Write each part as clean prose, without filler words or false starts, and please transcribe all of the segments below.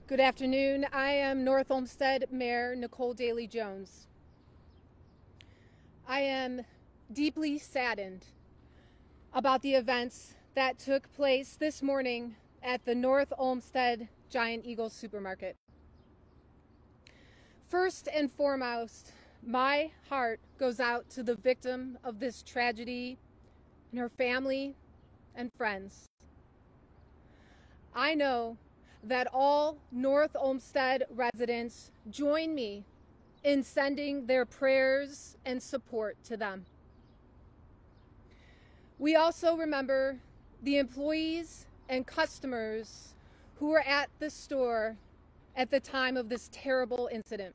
Good afternoon. I am North Olmsted Mayor Nicole Daly Jones. I am deeply saddened about the events that took place this morning at the North Olmsted Giant Eagle supermarket. First and foremost, my heart goes out to the victim of this tragedy and her family and friends. I know that all North Olmsted residents join me in sending their prayers and support to them. We also remember the employees and customers who were at the store at the time of this terrible incident.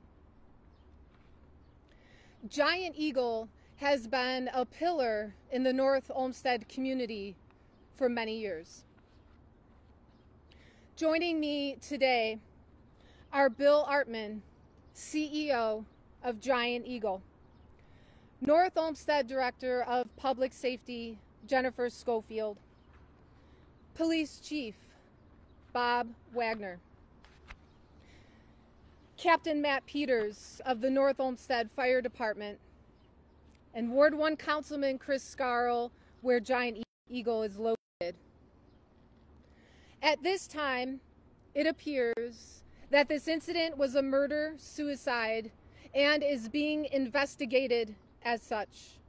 Giant Eagle has been a pillar in the North Olmsted community for many years. Joining me today are Bill Artman, CEO of Giant Eagle, North Olmsted Director of Public Safety, Jennifer Schofield, Police Chief, Bob Wagner, Captain Matt Peters of the North Olmsted Fire Department, and Ward 1 Councilman Chris Scarl, where Giant Eagle is located. At this time, it appears that this incident was a murder-suicide and is being investigated as such.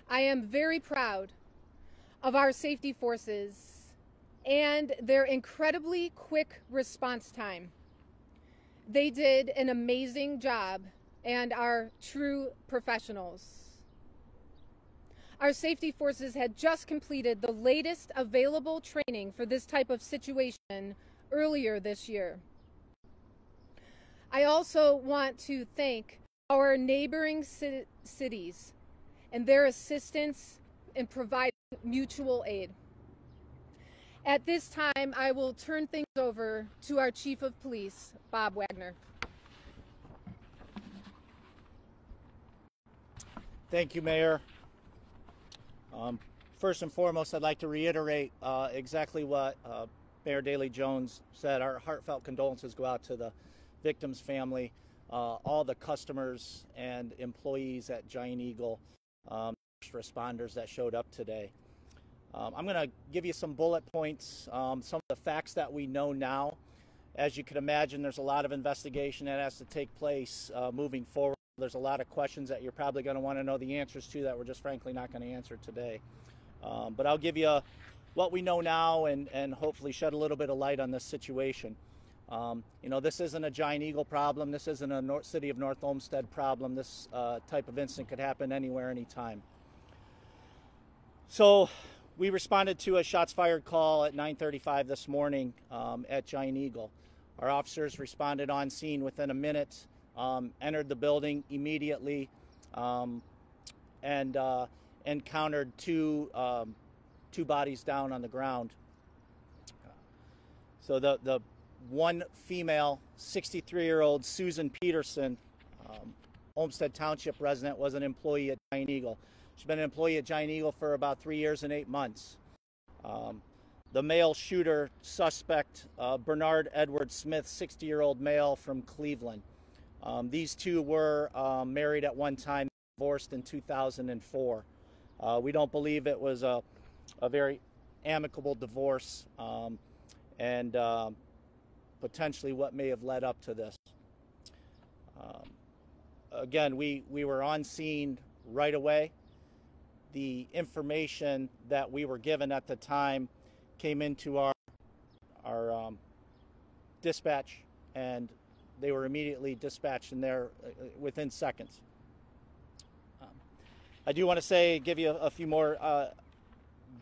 I am very proud of our safety forces and their incredibly quick response time. They did an amazing job and are true professionals. Our safety forces had just completed the latest available training for this type of situation earlier this year. I also want to thank our neighboring cities and their assistance in providing mutual aid. At this time, I will turn things over to our Chief of Police, Bob Wagner. Thank you, Mayor. First and foremost, I'd like to reiterate exactly what Mayor Daly Jones said. Our heartfelt condolences go out to the victim's family, all the customers and employees at Giant Eagle, first responders that showed up today. I'm going to give you some bullet points, some of the facts that we know now. As you can imagine, there's a lot of investigation that has to take place moving forward. There's a lot of questions that you're probably going to want to know the answers to that we're just frankly not going to answer today. But I'll give you what we know now and hopefully shed a little bit of light on this situation. This isn't a Giant Eagle problem. This isn't a city of North Olmsted problem. This type of incident could happen anywhere, anytime. So we responded to a shots fired call at 9:35 this morning at Giant Eagle. Our officers responded on scene within a minute. Entered the building immediately and encountered two bodies down on the ground. So the one female, 63-year-old Susan Peterson, Olmsted Township resident, was an employee at Giant Eagle. She's been an employee at Giant Eagle for about 3 years and 8 months. The male shooter suspect, Bernard Edward Smith, 60-year-old male from Cleveland. These two were married at one time, divorced in 2004. We don't believe it was a very amicable divorce and potentially what may have led up to this. Again, we were on scene right away. The information that we were given at the time came into our dispatch, and they were immediately dispatched in there within seconds. I do want to say, give you a few more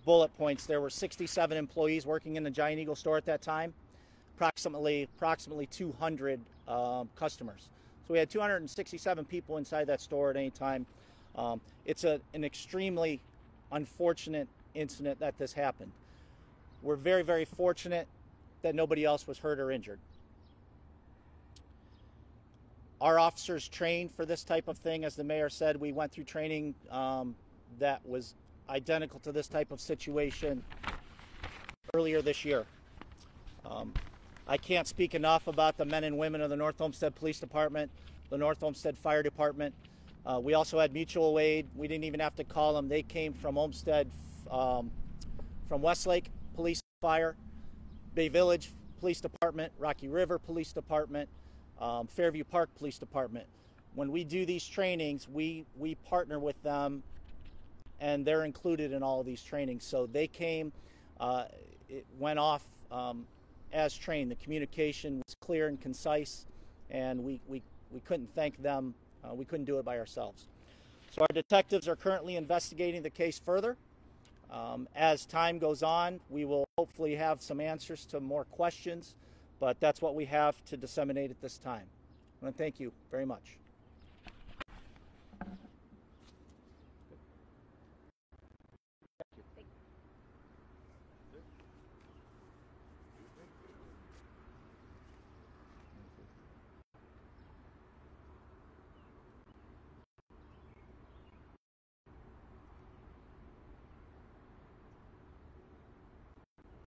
bullet points. There were 67 employees working in the Giant Eagle store at that time, approximately 200 customers. So we had 267 people inside that store at any time. It's an extremely unfortunate incident that this happened. We're very, very fortunate that nobody else was hurt or injured. Our officers trained for this type of thing. As the mayor said, we went through training that was identical to this type of situation earlier this year. I can't speak enough about the men and women of the North Olmsted Police Department, the North Olmsted Fire Department. We also had mutual aid. We didn't even have to call them. They came from Olmsted, from Westlake Police Fire, Bay Village Police Department, Rocky River Police Department, Fairview Park Police Department. When we do these trainings, we partner with them, and they're included in all of these trainings. So they came, it went off as trained. The communication was clear and concise, and we couldn't thank them. We couldn't do it by ourselves. So our detectives are currently investigating the case further. As time goes on, we will hopefully have some answers to more questions, but that's what we have to disseminate at this time. I want to thank you very much.